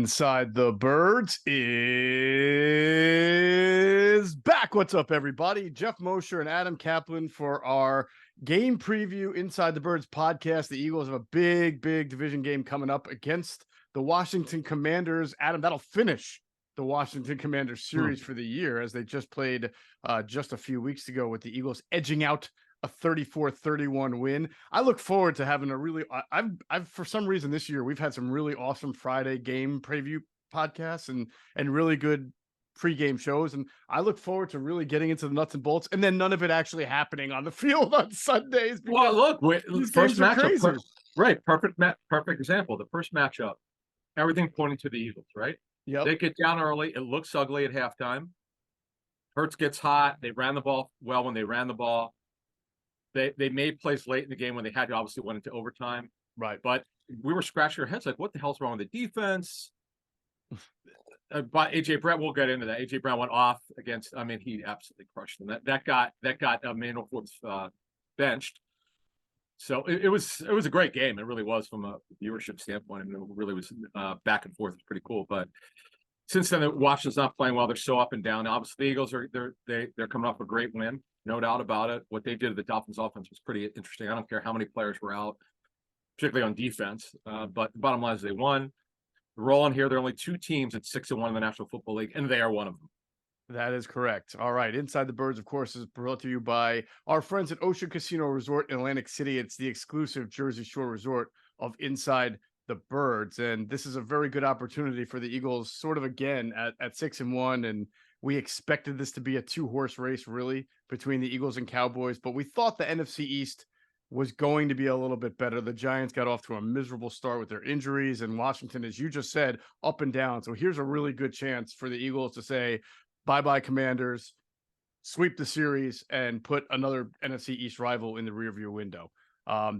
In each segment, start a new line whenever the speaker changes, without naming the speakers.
Inside the Birds is back. What's up, everybody? Geoff Mosher and Adam Caplan for our game preview Inside the Birds podcast. The Eagles have a big division game coming up against the Washington Commanders. Adam, that'll finish the Washington Commanders series for the year, as they just played just a few weeks ago with the Eagles edging out a 34-31 win. I look forward to having a really, I've for some reason this year, we've had some really awesome Friday game preview podcasts and really good pregame shows. And I look forward to really getting into the nuts and bolts, and then none of it actually happening on the field on Sundays.
Well, look, first matchup, right? Perfect example. The first matchup, everything pointing to the Eagles, right?
Yeah.
They get down early. It looks ugly at halftime. Hurts gets hot. They ran the ball well when they ran the ball. They made plays late in the game when they had to, obviously went into overtime.
Right.
But we were scratching our heads like, what the hell's wrong with the defense? But AJ Brown, we'll get into that. AJ Brown went off against, I mean, he absolutely crushed them. That got Manuel Forbes benched. So it was a great game. It really was, from a viewership standpoint. I mean, it really was back and forth. It's pretty cool. But since then, Washington's not playing well. They're so up and down. Obviously, the Eagles they're coming off a great win, no doubt about it. What they did to the Dolphins' offense was pretty interesting. I don't care how many players were out, particularly on defense. But the bottom line is they won. We're all in here. There are only two teams at 6-1 in the National Football League, and they are one of them.
That is correct. All right. Inside the Birds, of course, is brought to you by our friends at Ocean Casino Resort in Atlantic City. It's the exclusive Jersey Shore resort of Inside the Birds. And this is a very good opportunity for the Eagles, sort of again at 6-1. And we expected this to be a two-horse race, really, between the Eagles and Cowboys. But we thought the NFC East was going to be a little bit better. The Giants got off to a miserable start with their injuries, and Washington, as you just said, up and down. So here's a really good chance for the Eagles to say, bye-bye Commanders, sweep the series, and put another NFC East rival in the rearview window.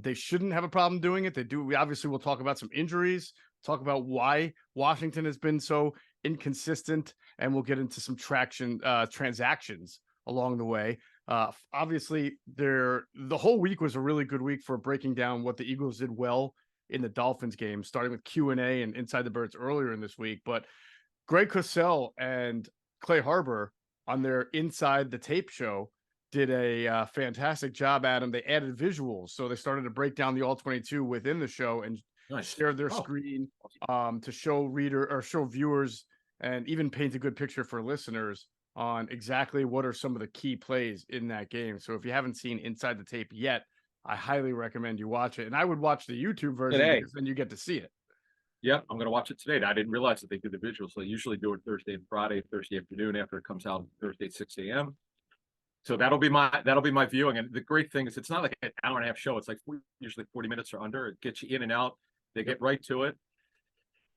They shouldn't have a problem doing it. They do. We obviously will talk about some injuries, talk about why Washington has been so inconsistent, and we'll get into some transactions along the way. Obviously, the whole week was a really good week for breaking down what the Eagles did well in the Dolphins game, starting with Q&A and Inside the Birds earlier in this week. But Greg Cosell and Clay Harbor on their Inside the Tape show did a fantastic job, Adam. They added visuals, so they started to break down the All-22 within the show and shared their screen to show viewers and even paint a good picture for listeners on exactly what are some of the key plays in that game. So if you haven't seen Inside the Tape yet, I highly recommend you watch it. And I would watch the YouTube version because then you get to see it.
Yeah, I'm going to watch it today. I didn't realize that they do the visuals. They usually do it Thursday and Friday, Thursday afternoon after it comes out Thursday at 6 a.m. So that'll be my viewing. And the great thing is it's not like an hour and a half show. It's like usually 40 minutes or under. It gets you in and out. They get right to it.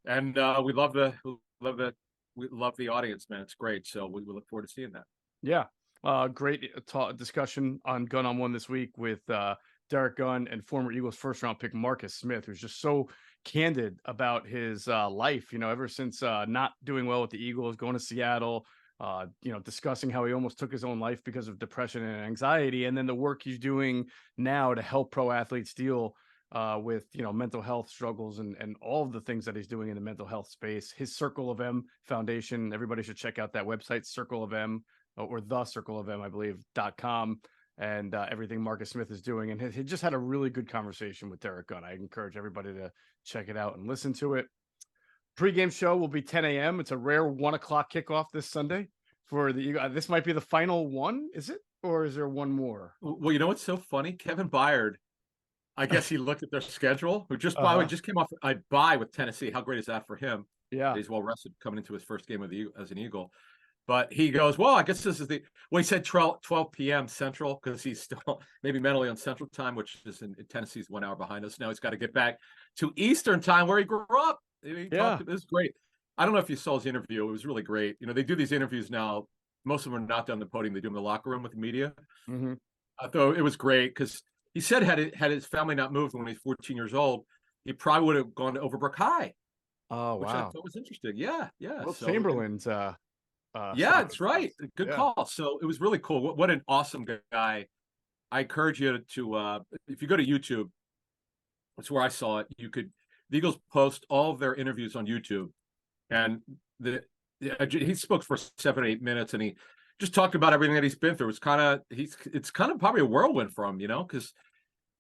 And we love the audience, man. It's great. So we look forward to seeing that.
Yeah. Great discussion on Gun on One this week with Derek Gunn and former Eagles first round pick Marcus Smith, who's just so candid about his life, ever since not doing well with the Eagles, going to Seattle, discussing how he almost took his own life because of depression and anxiety, and then the work he's doing now to help pro athletes deal with mental health struggles and all of the things that he's doing in the mental health space. His Circle of M Foundation, everybody should check out that website, Circle of M, or the Circle of M, I believe, .com, and everything Marcus Smith is doing. And he just had a really good conversation with Derek Gunn. I encourage everybody to check it out and listen to it. Pre-game show will be 10 a.m. It's a rare 1 o'clock kickoff this Sunday for the Eagles. This might be the final one, is it? Or is there one more?
Well, you know what's so funny? Kevin Byard, I guess he looked at their schedule, who just, by the way, just came off a bye with Tennessee. How great is that for him?
Yeah.
He's well rested coming into his first game as an Eagle. But he goes, well, I guess this is he said 12 p.m. Central, because he's still maybe mentally on Central time, which is in Tennessee's 1 hour behind us. Now he's got to get back to Eastern time where he grew up. This is great. I don't know if you saw his interview. It was really great. They do these interviews now. Most of them are not done on the podium. They do them in the locker room with the media.
Mm-hmm.
I thought it was great because he said had his family not moved when he was 14 years old, he probably would have gone to Overbrook High.
Oh,
which I thought was interesting. Yeah.
Well, Chamberlain's
yeah, that's right. Good call. So it was really cool. What an awesome guy. I encourage you to if you go to YouTube, that's where I saw it. The Eagles post all of their interviews on YouTube. And he spoke for 7 or 8 minutes, and he just talked about everything that he's been through. It's kind of probably a whirlwind for him, because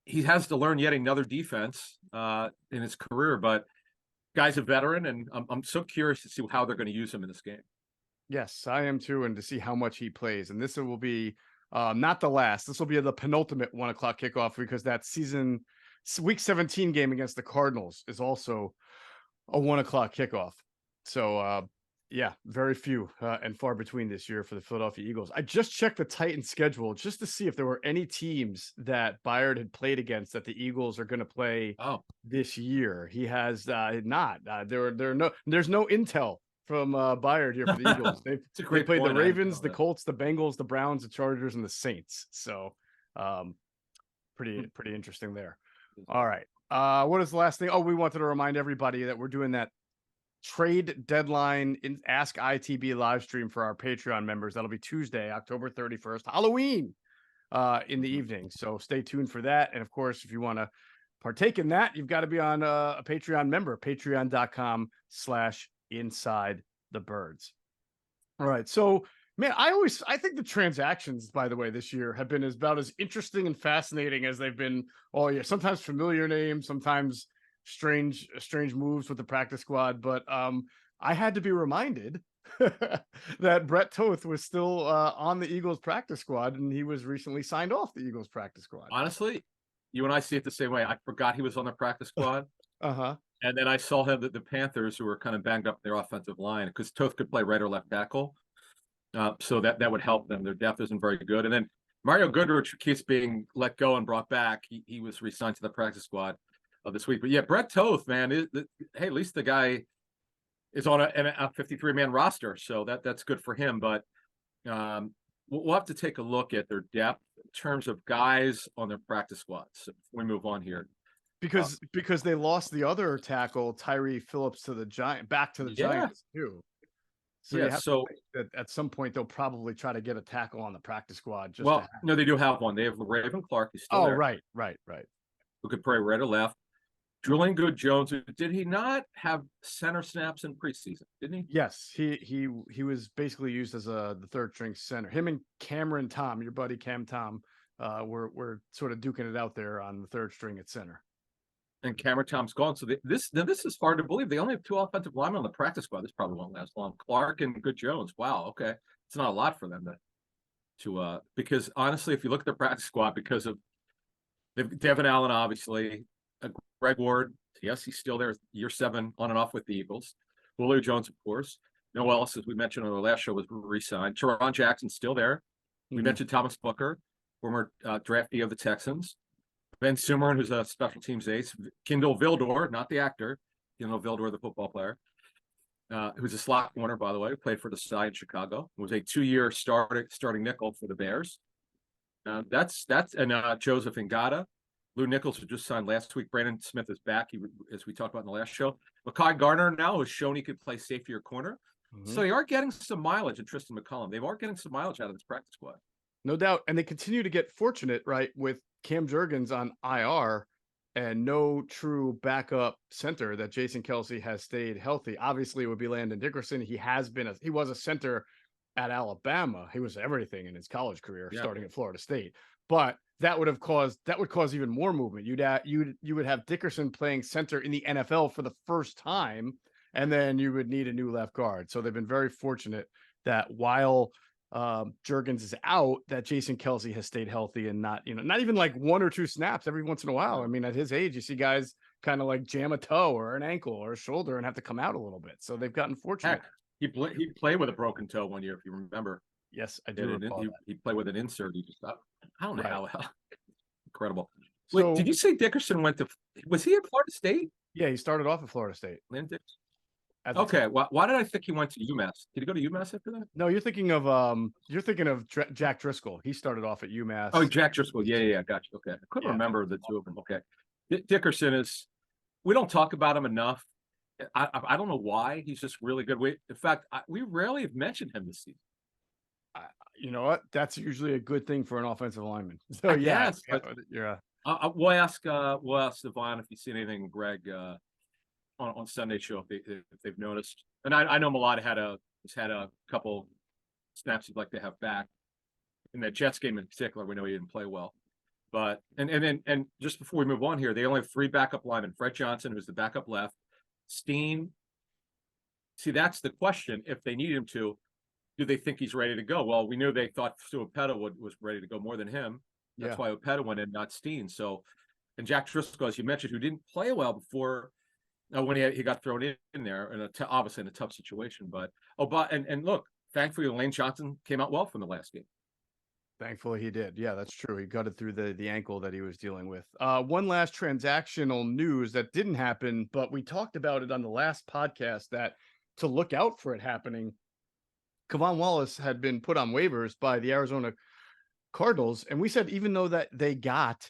he has to learn yet another defense in his career. But guy's a veteran, and I'm so curious to see how they're going to use him in this game.
Yes, I am too, and to see how much he plays. And this will be not the last. This will be the penultimate 1 o'clock kickoff, because that week 17 game against the Cardinals is also a 1 o'clock kickoff. So yeah, very few and far between this year for the Philadelphia Eagles. I just checked the Titans schedule just to see if there were any teams that Byard had played against that the Eagles are going to play this year. He has not. There's no intel from Byard here for the Eagles. They played the Ravens, the Colts, the Bengals, the Browns, the Chargers, and the Saints. So pretty interesting there. All right. What is the last thing? Oh, we wanted to remind everybody that we're doing that trade deadline in Ask ITB live stream for our Patreon members. That'll be Tuesday, October 31st, Halloween in the evening. So stay tuned for that. And of course, if you want to partake in that, you've got to be on a Patreon member, patreon.com/inside the birds. All right. So, man, I think the transactions, by the way, this year have been about as interesting and fascinating as they've been all year. Sometimes familiar names, sometimes strange moves with the practice squad. But I had to be reminded that Brett Toth was still on the Eagles practice squad, and he was recently signed off the Eagles practice squad.
Honestly, you and I see it the same way. I forgot he was on the practice squad. And then I saw him that the Panthers, who were kind of banged up in their offensive line, because Toth could play right or left tackle. So that would help them. Their depth isn't very good. And then Mario Goodrich, who keeps being let go and brought back, he was re-signed to the practice squad this week. But yeah, Brett Toth, man, hey, at least the guy is on a 53-man roster, so that's good for him. But we'll have to take a look at their depth in terms of guys on their practice squads. So we move on here.
Because they lost the other tackle, Tyree Phillips, to the Giants too. So at some point they'll probably try to get a tackle on the practice squad.
No, they do have one. They have Raven Clark. He's still there.
Right.
Who could play right or left. Julian Good-Jones, did he not have center snaps in preseason? Didn't he?
Yes, he was basically used as the third string center. Him and Cameron Tom, your buddy Cam Tom, were sort of duking it out there on the third string at center.
And Cameron Tom's gone. So this is hard to believe. They only have 2 offensive linemen on the practice squad. This probably won't last long. Clark and Good-Jones. Wow. Okay, it's not a lot for them to because honestly, if you look at their practice squad, because of Devin Allen, obviously, Greg Ward, yes, he's still there, year 7 on and off with the Eagles. Julio Jones, of course. Noah Ellis, as we mentioned on the last show, was re-signed. Teron Jackson's still there. We mentioned Thomas Booker, former draftee of the Texans. Ben Summern, who's a special teams ace. Kindle Vildor, not the actor. Kindle Vildor, the football player, who's a slot corner, by the way, played for the side in Chicago. Was a 2-year starting nickel for the Bears. That's Joseph Ngata. Lou Nichols, who just signed last week. Brandon Smith is back, as we talked about in the last show. Makai Garner now has shown he could play safety or corner. So they are getting some mileage in Tristan McCullum. They are getting some mileage out of this practice squad.
No doubt. And they continue to get fortunate, right, with Cam Jurgens on IR and no true backup center, that Jason Kelce has stayed healthy. Obviously, it would be Landon Dickerson. He was a center at Alabama. He was everything in his college career, starting at Florida State. But that would cause even more movement. You would have Dickerson playing center in the NFL for the first time, and then you would need a new left guard. So they've been very fortunate that while Jurgens is out, that Jason Kelce has stayed healthy and not even like 1 or 2 snaps every once in a while. I mean, at his age, you see guys kind of like jam a toe or an ankle or a shoulder and have to come out a little bit. So they've gotten fortunate.
He played with a broken toe one year, if you remember.
Yes, I do.
He played with an insert. He just I don't know how incredible.
So,
wait, did you say Dickerson was he at Florida State?
Yeah, he started off at Florida State.
Okay, why did I think he went to UMass? Did he go to UMass after that?
No, you're thinking of Jack Driscoll. He started off at UMass.
Oh, Jack Driscoll. Yeah, gotcha. Okay, I couldn't remember the two of them. Okay, Dickerson we don't talk about him enough. I don't know why. He's just really good. In fact, we rarely have mentioned him this season.
You know what? That's usually a good thing for an offensive lineman. So yes,
we'll ask Devon if you've seen anything, Greg, on Sunday show if they've noticed. And I know Malata has had a couple snaps he'd like to have back. In that Jets game in particular, we know he didn't play well. But and just before we move on here, they only have 3 backup linemen. Fred Johnson, who's the backup left. Steen. See, that's the question. If they need him to, do they think he's ready to go? Well, we knew they thought Opeta was ready to go more than him. That's why Opeta went in, not Steen. So, and Jack Driscoll, as you mentioned, who didn't play well before when he got thrown in there, in obviously in a tough situation. But and look, thankfully Lane Johnson came out well from the last game.
Thankfully he did. Yeah, that's true. He gutted through the ankle that he was dealing with. One last transactional news that didn't happen, but we talked about it on the last podcast that to look out for it happening. Kevon Wallace had been put on waivers by the Arizona Cardinals, and we said even though that they got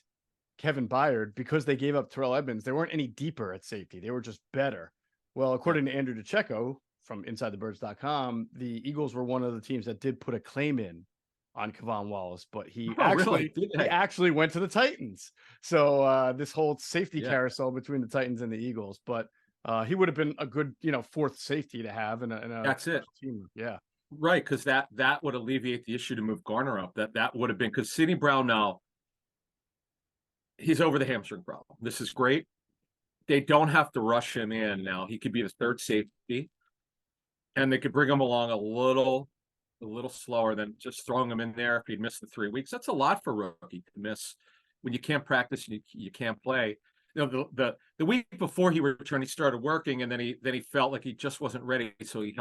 Kevin Byard because they gave up Terrell Edmonds, they weren't any deeper at safety. They were just better. Well, according to Andrew DeCecco from InsideTheBirds.com, the Eagles were one of the teams that did put a claim in on Kevon Wallace, but he actually went to the Titans. So this whole safety carousel between the Titans and the Eagles, but he would have been a good, fourth safety to have in a
that's it.
Team. Yeah.
Right, because that would alleviate the issue to move Garner up. That would have been because Sidney Brown now he's over the hamstring problem. This is great. They don't have to rush him in now. He could be the third safety, and they could bring him along a little slower than just throwing him in there if he'd missed the 3 weeks. That's a lot for a rookie to miss when you can't practice and you can't play. The week before he returned, he started working, and then he felt like he just wasn't ready, so he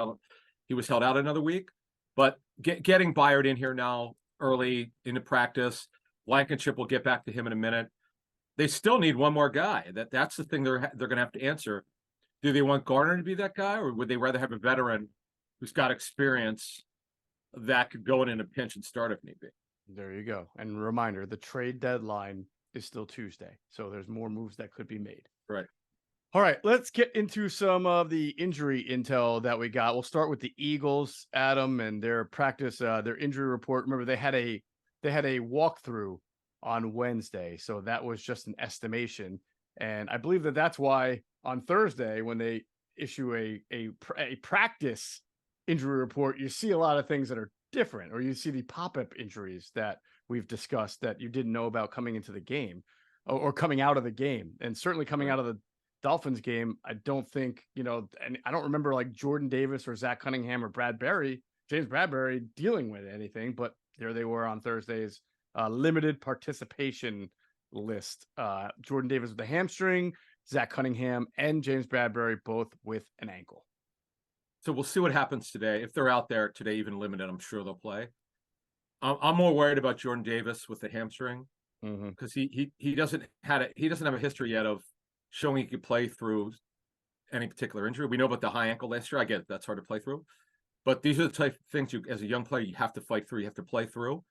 was held out another week. But getting Byard in here now early into practice, Blankenship will get back to him in a minute. They still need one more guy. That's the thing they're going to have to answer. Do they want Garner to be that guy, or would they rather have a veteran who's got experience that could go in a pinch and start if need be?
There you go. And reminder, the trade deadline is still Tuesday, so there's more moves that could be made.
Right.
All right, let's get into some of the injury intel that we got. We'll start with the Eagles, Adam, and their practice, their injury report. Remember, they had a walkthrough on Wednesday, so that was just an estimation. And I believe that's why on Thursday, when they issue a practice injury report, you see a lot of things that are different, or you see the pop-up injuries that we've discussed that you didn't know about coming into the game or coming out of the game. And certainly coming out of the Dolphins game, I don't think, and I don't remember like Jordan Davis or Zach Cunningham or James Bradbury dealing with anything, but there they were on Thursday's limited participation list. Jordan Davis with a hamstring, Zach Cunningham and James Bradbury both with an ankle.
So we'll see what happens today. If they're out there today, even limited, I'm sure they'll play. I'm more worried about Jordan Davis with the hamstring because he doesn't have a history yet of showing he could play through any particular injury. We know about the high ankle last year. I get it, that's hard to play through, but these are the type of things you, as a young player, you have to fight through. You have to play through,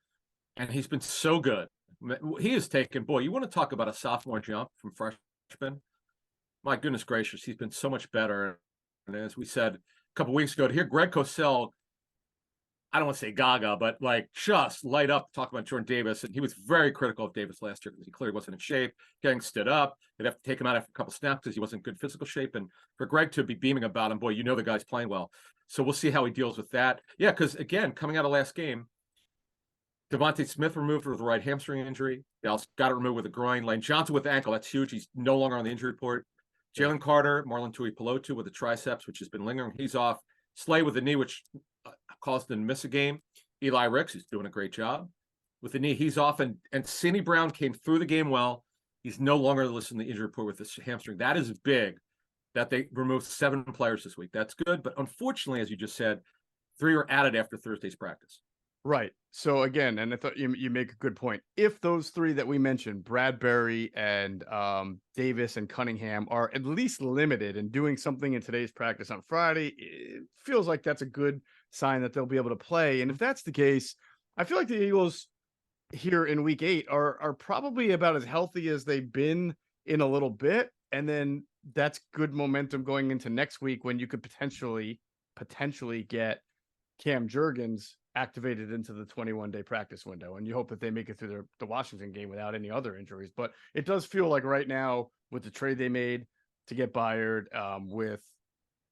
and he's been so good. He has taken, boy, you want to talk about a sophomore jump from freshman. My goodness gracious, he's been so much better. And as we said a couple weeks ago, to hear Greg Cosell, I don't want to say gaga, but like just light up talking about Jordan Davis. And he was very critical of Davis last year because he clearly wasn't in shape, getting stood up. They'd have to take him out after a couple snaps because he wasn't in good physical shape. And for Greg to be beaming about him, boy, the guy's playing well. So we'll see how he deals with that. Yeah, because again, coming out of last game, Devontae Smith removed with a right hamstring injury. Dallas got it removed with a groin. Lane Johnson with the ankle. That's huge. He's no longer on the injury report. Jalen Carter, Marlon Tuipulotu with the triceps, which has been lingering. He's off. Slay with the knee, which caused him to miss a game. Eli Ricks is doing a great job with the knee. He's off, and Sidney Brown came through the game well. He's no longer listed in the injury report with this hamstring. That is big that they removed 7 players this week. That's good, but unfortunately, as you just said, 3 were added after Thursday's practice.
Right. So again, and I thought you make a good point. If those 3 that we mentioned, Bradbury and Davis and Cunningham, are at least limited and doing something in today's practice on Friday, it feels like that's a good sign that they'll be able to play. And if that's the case, I feel like the Eagles here in week 8 are probably about as healthy as they've been in a little bit. And then that's good momentum going into next week when you could potentially get Cam Jurgens activated into the 21-day practice window. And you hope that they make it through the Washington game without any other injuries. But it does feel like right now with the trade they made, to get Byard, with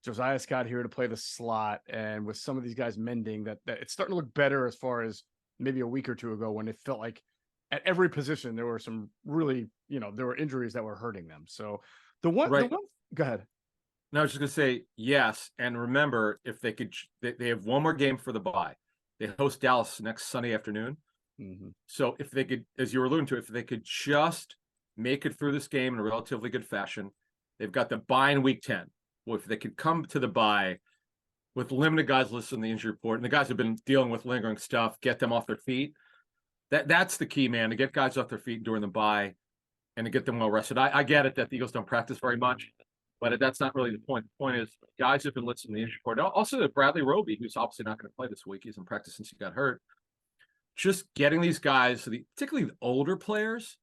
Josiah Scott here to play the slot, and with some of these guys mending, that it's starting to look better as far as maybe a week or two ago when it felt like at every position there were some really, there were injuries that were hurting them. So the one, go ahead.
No, I was just gonna say yes, and remember, if they could, they have one more game for the bye. They host Dallas next Sunday afternoon. So if they could, as you were alluding to, if they could just make it through this game in a relatively good fashion, they've got the bye in week 10. Well, if they could come to the bye with limited guys listed in the injury report, and the guys have been dealing with lingering stuff, get them off their feet. That's the key, man, to get guys off their feet during the bye and to get them well rested. I get it that the Eagles don't practice very much, but that's not really the point. The point is guys have been listed in the injury report. Also, that Bradley Roby, who's obviously not going to play this week, he's in practice since he got hurt. Just getting these guys, particularly the older players,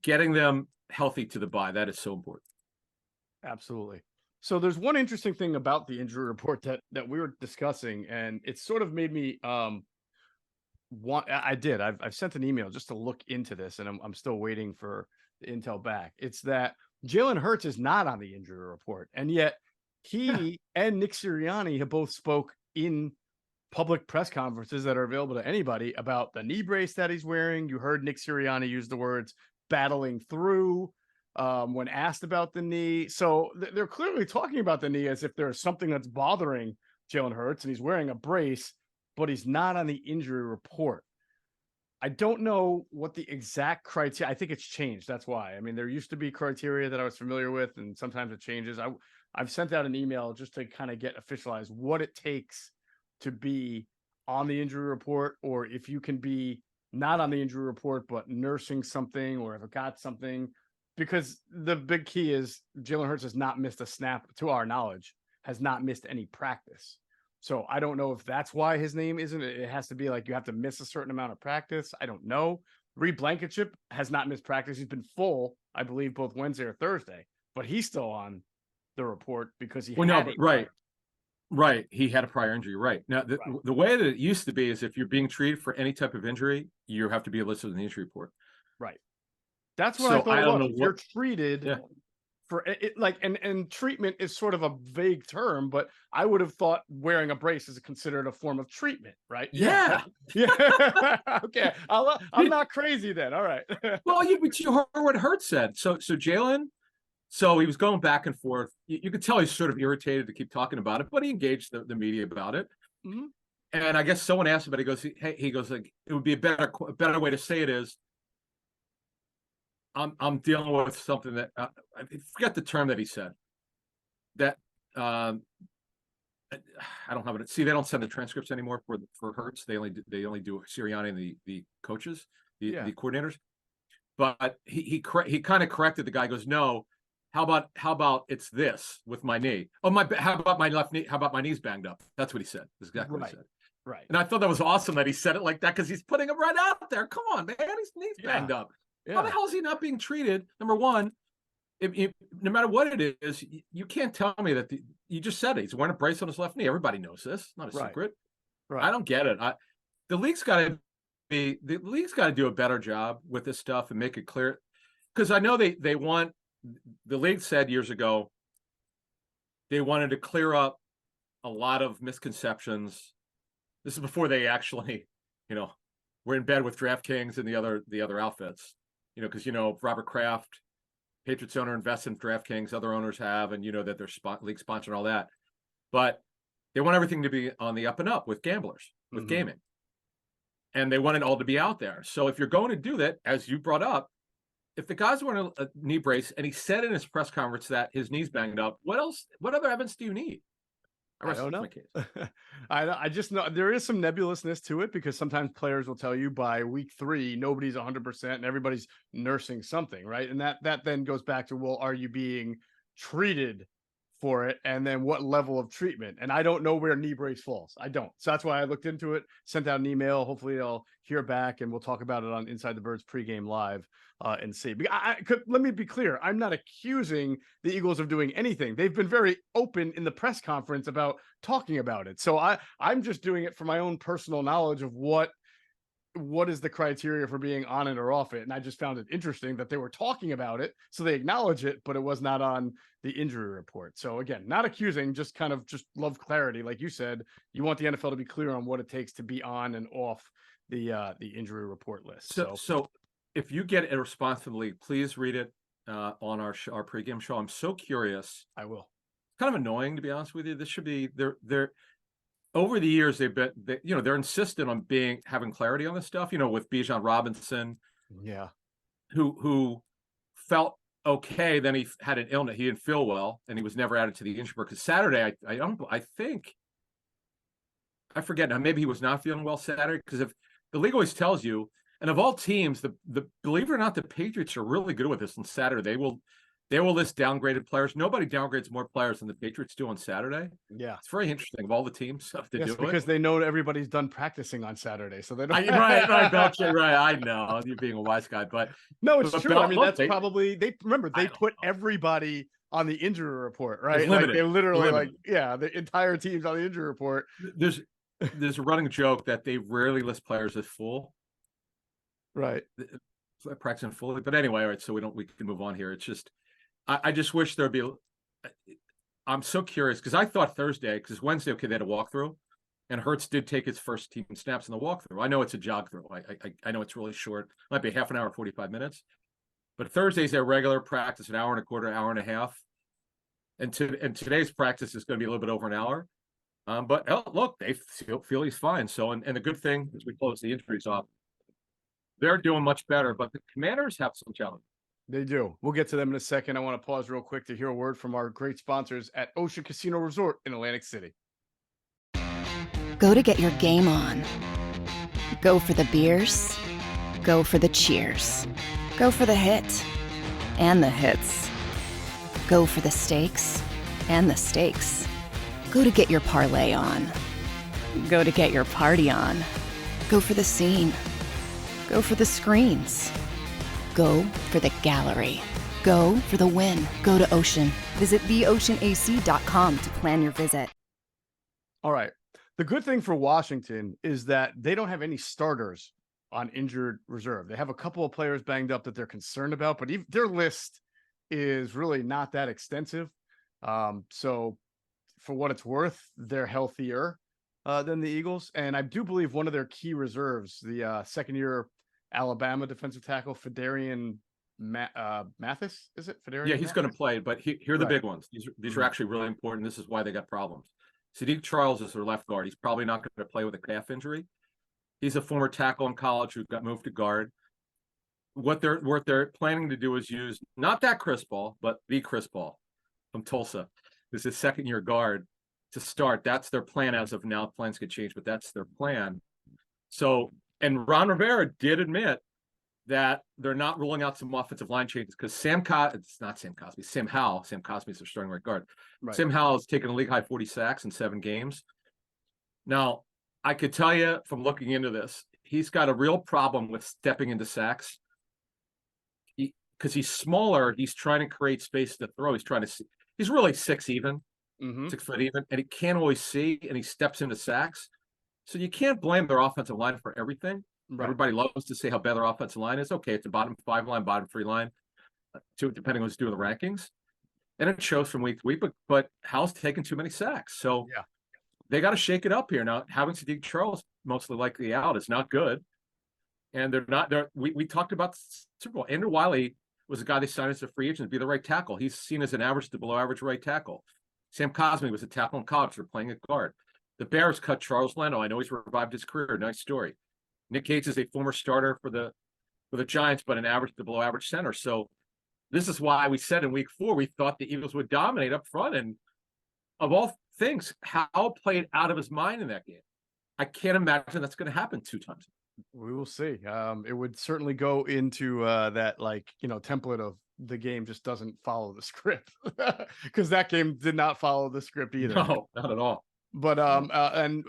getting them healthy to the bye, that is so important.
Absolutely. So there's one interesting thing about the injury report that we were discussing, and it sort of made me I've sent an email just to look into this, and I'm still waiting for the intel back. It's that Jalen Hurts is not on the injury report, and yet he and Nick Sirianni have both spoke in public press conferences that are available to anybody about the knee brace that he's wearing. You heard Nick Sirianni use the words battling through when asked about the knee. So they're clearly talking about the knee as if there's something that's bothering Jalen Hurts, and he's wearing a brace, but he's not on the injury report. I don't know what the exact criteria. I think it's changed. That's why. I mean, there used to be criteria that I was familiar with, and sometimes it changes. I've sent out an email just to kind of get officialized what it takes to be on the injury report, or if you can be not on the injury report but nursing something, or if it got something. Because the big key is Jalen Hurts has not missed a snap, to our knowledge, has not missed any practice. So I don't know if that's why his name isn't. It has to be like you have to miss a certain amount of practice. I don't know. Reed Blankenship has not missed practice. He's been full, I believe, both Wednesday or Thursday, but he's still on the report because he
Right. He had a prior injury. Right. Now, the way that it used to be is if you're being treated for any type of injury, you have to be listed in the injury report.
Right. That's what I thought it was. You're treated for it, and treatment is sort of a vague term, but I would have thought wearing a brace is considered a form of treatment, right?
Yeah.
Okay. I'm not crazy then. All right.
Well, you heard what Hurt said. So Jalen, so he was going back and forth. You could tell he's sort of irritated to keep talking about it, but he engaged the media about it. And I guess someone asked him, but he goes like, it would be a better way to say it is, I'm dealing with something that I forget the term that he said. That I don't have it. See, they don't send the transcripts anymore for Hurts. They only do Sirianni and the coaches, the coordinators. But he kind of corrected the guy. Goes, no. How about it's this with my knee? How about my left knee? How about my knee's banged up? That's what he said. That's exactly what he said.
Right.
And I thought that was awesome that he said it like that, because he's putting him right out there. Come on, man, his knee's banged up. How the hell is he not being treated? Number one, no matter what it is, you can't tell me that you just said it. He's wearing a brace on his left knee. Everybody knows this. Not a secret. Right. I don't get it. The league's got to do a better job with this stuff and make it clear, because I know they want. The league said years ago they wanted to clear up a lot of misconceptions. This is before they actually, were in bed with DraftKings and the other outfits. Because Robert Kraft, Patriots owner, invests in DraftKings. Other owners have, and that they're league sponsor and all that. But they want everything to be on the up and up with gamblers, with gaming, and they want it all to be out there. So if you're going to do that, as you brought up, if the guy's wearing a knee brace and he said in his press conference that his knee's banged up, what else? What other evidence do you need?
I don't know. I just know there is some nebulousness to it, because sometimes players will tell you by week 3 nobody's 100% and everybody's nursing something, right? And that then goes back to, well, are you being treated for it, and then what level of treatment? And I don't know where knee brace falls. I don't. So that's why I looked into it, sent out an email. Hopefully I'll hear back, and we'll talk about it on Inside the Birds pregame live and see. Let me be clear. I'm not accusing the Eagles of doing anything. They've been very open in the press conference about talking about it. So I'm just doing it for my own personal knowledge of what what is the criteria for being on it or off it? And I just found it interesting that they were talking about it, so they acknowledge it, but it was not on the injury report. So again, not accusing, just kind of just love clarity. Like you said, you want the NFL to be clear on what it takes to be on and off the injury report list.
So if you get a response from the league, please read it on our pregame show. I'm so curious.
I will.
It's kind of annoying, to be honest with you. This should be they're over the years they're insistent on having clarity on this stuff. With Bijan Robinson,
Yeah,
who felt okay, then he had an illness. He didn't feel well, and he was never added to the injury report. Because Saturday, I forget now. Maybe he was not feeling well Saturday, because if the league always tells you, and of all teams, the believe it or not, the Patriots are really good with this on Saturday. They will list downgraded players. Nobody downgrades more players than the Patriots do on Saturday.
yeah,
It's very interesting of all the teams to do it.
because they know everybody's done practicing on Saturday, so they don't.
Right, gotcha, right. I know you're being a wise guy, but
no, it's true. I mean,
look,
that's probably they put everybody on the injury report, right?
It's
Like
limited.
they literally,
Limited.
the entire team's on the injury report.
There's a running joke that they rarely list players as full,
Right.
practicing fully. But anyway, all right. So we can move on here. It's just, I just wish there'd be. I'm so curious, because I thought Thursday, because Wednesday, okay, they had a walkthrough, and Hurts did take his first team snaps in the walkthrough. I know it's a jog through. I know it's really short. It might be half an hour, 45 minutes. But Thursday's their regular practice, an hour and a quarter, hour and a half. And today's practice is going to be a little bit over an hour. But look, they feel he's fine. So, and the good thing is we close the injuries off. They're doing much better, but the Commanders have some challenges.
They do. We'll get to them in a second. I want to pause real quick to hear a word from our great sponsors at Ocean Casino Resort in Atlantic City.
Go to get your game on. Go for the beers. Go for the cheers. Go for the hit and the hits. Go for the stakes and the stakes. Go to get your parlay on. Go to get your party on. Go for the scene. Go for the screens. Go for the gallery. Go for the win. Go to Ocean. Visit theoceanac.com to plan your visit.
All right. The good thing for Washington is that they don't have any starters on injured reserve. They have a couple of players banged up that they're concerned about, but their list is really not that extensive. So for what it's worth, they're healthier than the Eagles. And I do believe one of their key reserves, the second-year Alabama defensive tackle, Fedarian Mathis, is it? Fedarian
Yeah, he's going to play, but here are the
Right.
big ones. These are actually really important. This is why they got problems. Sadiq Charles is their left guard. He's probably not going to play with a calf injury. He's a former tackle in college who got moved to guard. What they're planning to do is use not that Chris Ball, but the Chris Ball from Tulsa. This is second-year guard to start. That's their plan as of now. Plans could change, but that's their plan. So, and Ron Rivera did admit that they're not ruling out some offensive line changes, because Sam Howell. Sam Cosmi is their starting right guard.
Right.
Sam Howell has taken a league high 40 sacks in 7 games. Now, I could tell you from looking into this, he's got a real problem with stepping into sacks. Because he's smaller, he's trying to create space to throw. He's really 6 even, 6 foot even, and he can't always see, and he steps into sacks. So you can't blame their offensive line for everything. Right. Everybody loves to say how bad their offensive line is. Okay, it's a bottom 5 line, bottom 3 line, depending on who's doing the rankings. And it shows from week to week, but Howell's taking too many sacks. So
yeah,
they got to shake it up here. Now, having Sadiq Charles mostly likely out is not good. And we talked about the Super Bowl. Andrew Wiley was a guy they signed as a free agent to be the right tackle. He's seen as an average to below average right tackle. Sam Cosmi was a tackle in college for playing at guard. The Bears cut Charles Leno. I know he's revived his career. Nice story. Nick Gates is a former starter for the Giants, but an average to below average center. So this is why we said in week 4 we thought the Eagles would dominate up front. And of all things, Howell played out of his mind in that game. I can't imagine that's going to happen 2 times.
We will see. It would certainly go into that, template of the game just doesn't follow the script, because that game did not follow the script either.
No, not at all.
But and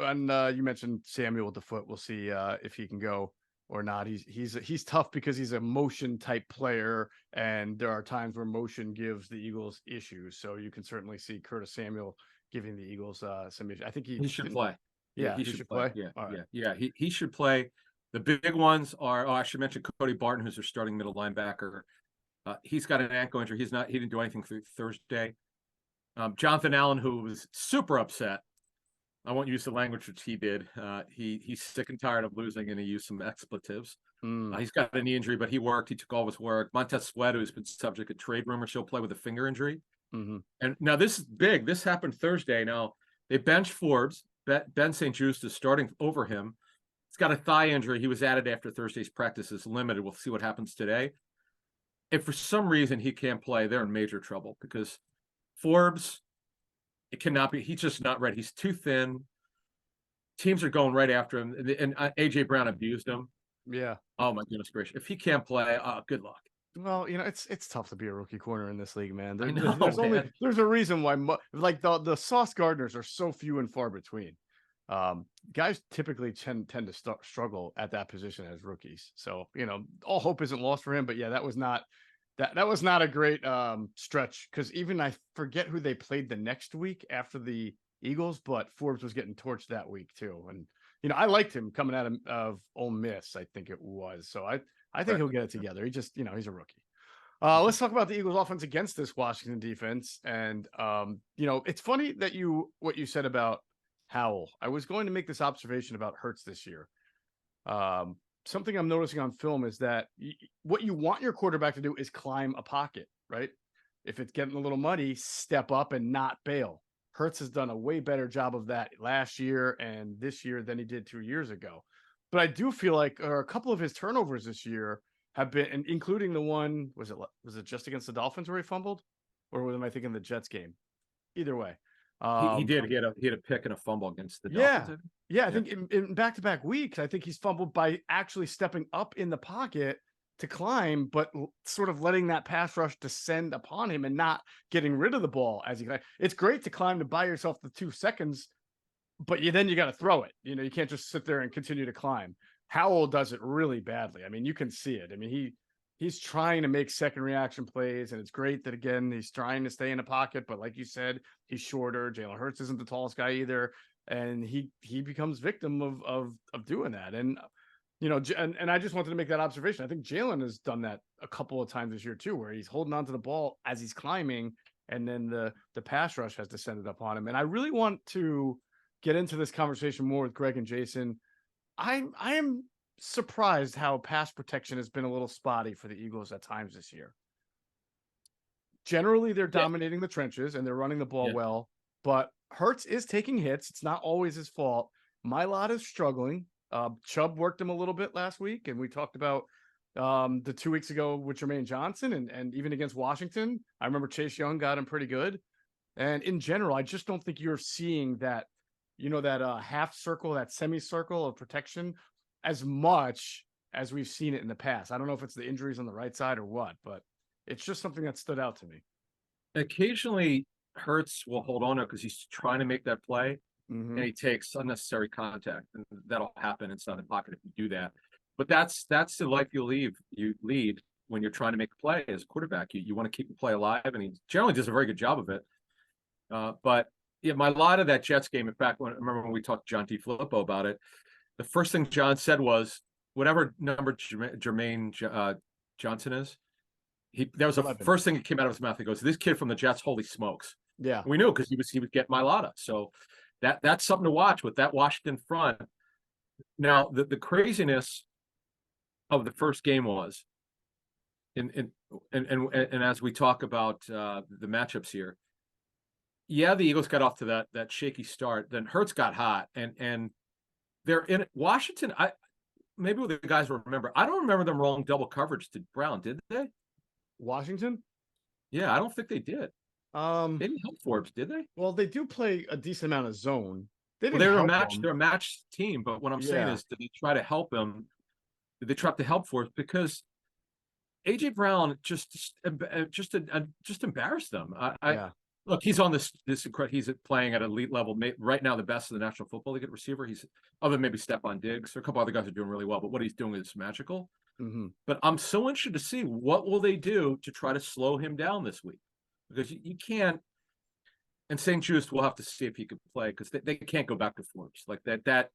you mentioned Samuel DeFoot. We'll see if he can go or not. He's tough because he's a motion type player, and there are times where motion gives the Eagles issues. So you can certainly see Curtis Samuel giving the Eagles some issues. I think he
should play.
Yeah, he should play.
Yeah,
All right.
yeah. He should play. The big ones are, I should mention Cody Barton, who's their starting middle linebacker. He's got an ankle injury. He didn't do anything through Thursday. Jonathan Allen, who was super upset. I won't use the language which he did. He's sick and tired of losing, and he used some expletives. He's got a knee injury, but he worked. He took all of his work. Montez Sweat, who's been subject to trade rumors, he'll play with a finger injury. And now this is big. This happened Thursday. Now they benched Forbes. Ben St. Juste is starting over him. He's got a thigh injury. He was added after Thursday's practice is limited. We'll see what happens today. If for some reason he can't play, they're in major trouble because Forbes, it cannot be. He's just not ready. He's too thin. Teams are going right after him, and AJ Brown abused him.
Yeah.
Oh my goodness gracious! If he can't play, good luck.
Well, it's tough to be a rookie corner in this league, man.
I know,
there's a reason why like the Sauce Gardners are so few and far between. Guys typically tend to struggle at that position as rookies. So, all hope isn't lost for him, but yeah, that was not a great stretch because even I forget who they played the next week after the Eagles, but Forbes was getting torched that week too. And, I liked him coming out of Ole Miss, I think it was. So I think he'll get it together. He just, he's a rookie. Let's talk about the Eagles offense against this Washington defense. And, it's funny that what you said about Howell. I was going to make this observation about Hurts this year. Something I'm noticing on film is that what you want your quarterback to do is climb a pocket, right? If it's getting a little muddy, step up and not bail. Hurts has done a way better job of that last year and this year than he did 2 years ago. But I do feel like a couple of his turnovers this year have been, including the one, was it just against the Dolphins where he fumbled? Or am I thinking the Jets game? Either way.
He did. He had a pick and a fumble against the Dolphins.
Yeah. I think in back-to-back weeks, I think he's fumbled by actually stepping up in the pocket to climb, but sort of letting that pass rush descend upon him and not getting rid of the ball as he. It's great to climb to buy yourself the 2 seconds, but then you got to throw it. You can't just sit there and continue to climb. Howell does it really badly. I mean, you can see it. I mean, he's trying to make second reaction plays, and it's great that, again, he's trying to stay in the pocket. But like you said, he's shorter. Jalen Hurts isn't the tallest guy either, and he becomes victim of doing that. And and I just wanted to make that observation. I think Jalen has done that a couple of times this year too, where he's holding onto the ball as he's climbing, and then the pass rush has descended upon him. And I really want to get into this conversation more with Greg and Jason. I am surprised how pass protection has been a little spotty for the Eagles at times this year. Generally, they're dominating the trenches and they're running the ball well, but Hurts is taking hits. It's not always his fault. Mylott is struggling. Chubb worked him a little bit last week, and we talked about the 2 weeks ago with Jermaine Johnson and even against Washington. I remember Chase Young got him pretty good. And in general, I just don't think you're seeing that, that half circle, that semicircle of protection as much as we've seen it in the past. I don't know if it's the injuries on the right side or what, but it's just something that stood out to me.
Occasionally, Hurts will hold on to it because he's trying to make that play, and he takes unnecessary contact, and that'll happen inside the pocket if you do that. But that's the life you lead when you're trying to make a play as a quarterback. You want to keep the play alive, and he generally does a very good job of it. But yeah, my lot of that Jets game, in fact, I remember when we talked to John D. Filippo about it, the first thing John said was, whatever number Jermaine Johnson is, that was the first thing that came out of his mouth. He goes, "This kid from the Jets, holy smokes!"
Yeah,
we knew because he would get Mailata. So that's something to watch with that Washington front. Now the craziness of the first game was, and as we talk about the matchups here, yeah, the Eagles got off to that shaky start. Then Hurts got hot, and they're in Washington. Maybe the guys will remember. I don't remember them rolling double coverage to Brown, did they?
Washington?
Yeah, I don't think they did. They didn't help Forbes, did they?
Well, they do play a decent amount of zone.
They're a matched team, but what I'm saying is, did they try to help him? Did they try to help Forbes? Because AJ Brown just embarrassed them. Look, he's on this he's playing at elite level right now, the best in the National Football League at receiver. He's, other than maybe Stephon Diggs, or a couple other guys are doing really well, but what he's doing is magical. But I'm so interested to see what will they do to try to slow him down this week, because you can't. And St. Juste will have to see if he can play, because they can't go back to Forbes like that. That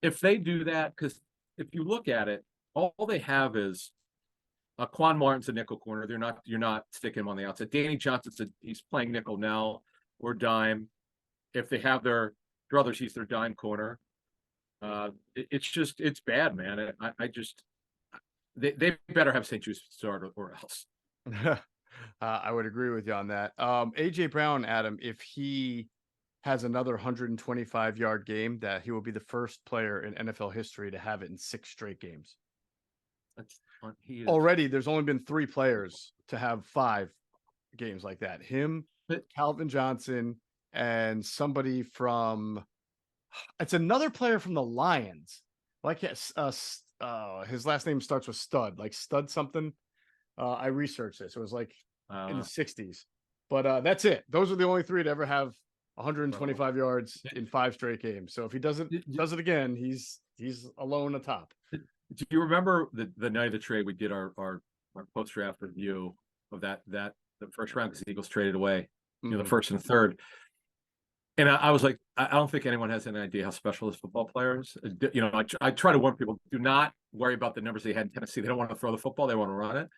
if they do that, because if you look at it, all they have is Quan Martin's a nickel corner. You're not sticking him on the outside. Danny he's playing nickel now or dime. If they have their druthers, he's their dime corner. It's bad, man. They better have St. Jude's start or else.
I would agree with you on that. AJ Brown, Adam, if he has another 125-yard game, that he will be the first player in NFL history to have it in 6 straight games. Already, there's only been 3 players to have 5 games like that. Him, Calvin Johnson, and somebody from. It's another player from the Lions. Like his last name starts with Stud, like Stud something. I researched this. It was like in the 60s, but that's it. Those are the only 3 to ever have 125 yards in 5 straight games. So if he does it again, he's alone atop.
Do you remember the night of the trade we did our post draft review of that the first round because the Eagles traded away, the first and third, and I was like, I don't think anyone has any idea how special this football player is. I try to warn people: do not worry about the numbers they had in Tennessee. They don't want to throw the football; they want to run it.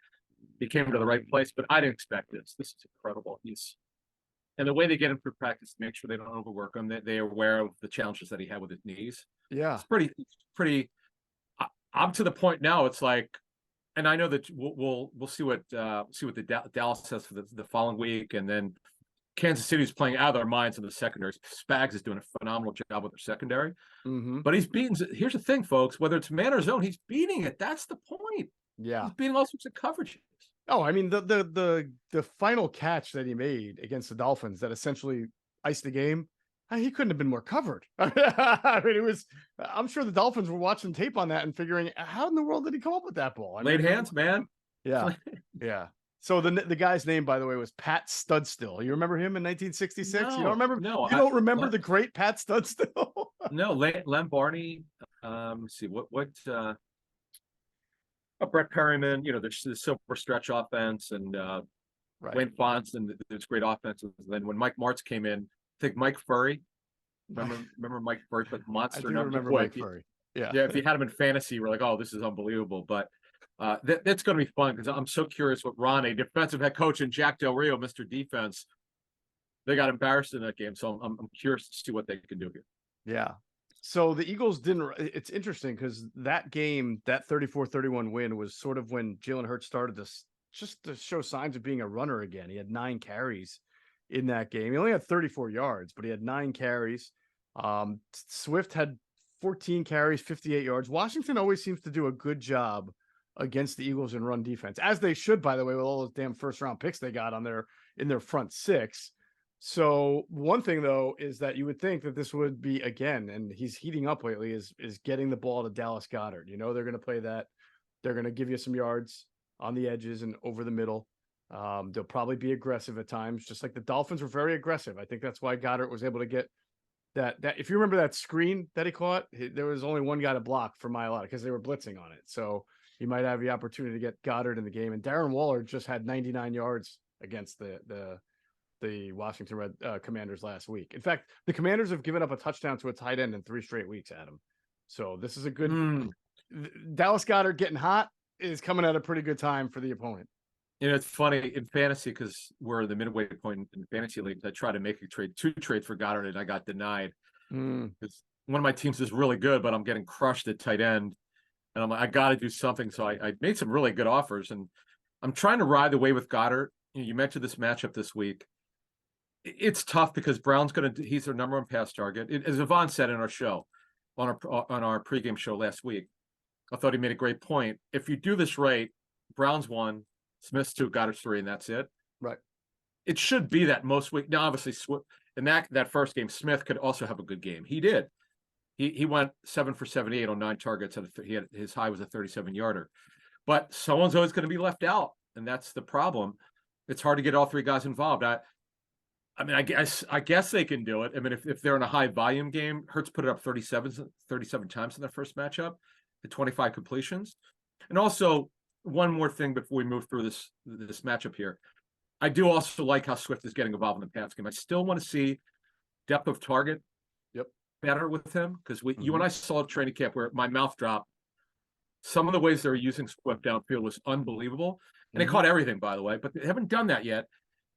He came to the right place, but I didn't expect this. This is incredible. And the way they get him through practice to make sure they don't overwork him, that they are aware of the challenges that he had with his knees.
Yeah,
it's pretty. I'm to the point now. It's like, and I know that we'll see what the Dallas says for the following week, and then Kansas City's playing out of their minds in the secondary. Spags is doing a phenomenal job with their secondary, but he's beating. Here's the thing, folks: whether it's man or zone, he's beating it. That's the point.
Yeah,
he's beating all sorts of coverages.
Oh, I mean the final catch that he made against the Dolphins that essentially iced the game. He couldn't have been more covered. I mean, it was. I'm sure the Dolphins were watching tape on that and figuring, how in the world did he come up with that ball?
Laid hands, man.
Yeah, yeah. So the guy's name, by the way, was Pat Studstill. You remember him in 1966?
No,
you don't remember?
No,
you don't remember the great Pat Studstill?
No, Len Barney. Let's see what. Brett Perryman, there's the silver stretch offense, and Wayne Fonts, and there's great offenses. And then when Mike Martz came in, I think Mike Furry. Remember Mike Furry, but monster.
I do remember Mike Furry. Yeah,
if you had him in fantasy, we're like, oh, this is unbelievable. But that's going to be fun because I'm so curious what Ronnie, defensive head coach, and Jack Del Rio, Mr. Defense, they got embarrassed in that game. So I'm curious to see what they can do here.
Yeah. So the Eagles didn't. It's interesting because that game, that 34-31 win, was sort of when Jalen Hurts started just to show signs of being a runner again. He had 9 carries in that game. He only had 34 yards, but he had 9 carries. Swift had 14 carries, 58 yards. Washington always seems to do a good job against the Eagles in run defense, as they should, by the way, with all those damn first round picks they got in their front 6. So one thing though is that you would think that this would be again, and he's heating up lately, is getting the ball to Dallas Goedert. They're going to play that. They're going to give you some yards on the edges and over the middle. They'll probably be aggressive at times, just like the Dolphins were very aggressive. I think that's why Goddard was able to get that. If you remember that screen that he caught, there was only one guy to block for Mailata because they were blitzing on it. So you might have the opportunity to get Goddard in the game. And Darren Waller just had 99 yards against the Washington Commanders last week. In fact, the Commanders have given up a touchdown to a tight end in 3 straight weeks, Adam. So this is a good Dallas Goedert getting hot is coming at a pretty good time for the opponent.
It's funny in fantasy because we're the midway point in fantasy leagues. I tried to make a trade, 2 trades for Goddard, and I got denied. Because one of my teams is really good, but I'm getting crushed at tight end. And I'm like, I got to do something. So I made some really good offers, and I'm trying to ride the way with Goddard. You mentioned this matchup this week. It's tough because Brown's he's their number 1 pass target. As Yvonne said in our show, on our pregame show last week, I thought he made a great point. If you do this right, Brown's 1, Smith's 2, Goddard's 3, and that's it.
Right.
It should be that most week. Now, obviously, in that first game, Smith could also have a good game. He did. He went 7 for 78 on 9 targets. His high was a 37-yarder. But someone's always going to be left out, and that's the problem. It's hard to get all 3 guys involved. I mean, I guess they can do it. I mean, if they're in a high volume game, Hurts put it up 37 times in their first matchup, to 25 completions. And also, one more thing before we move through this matchup here. I do also like how Swift is getting involved in the pass game. I still want to see depth of target better with him because you and I saw a training camp where my mouth dropped Some of the ways they were using Swift downfield was unbelievable. And they caught everything, by the way, but they haven't done that yet.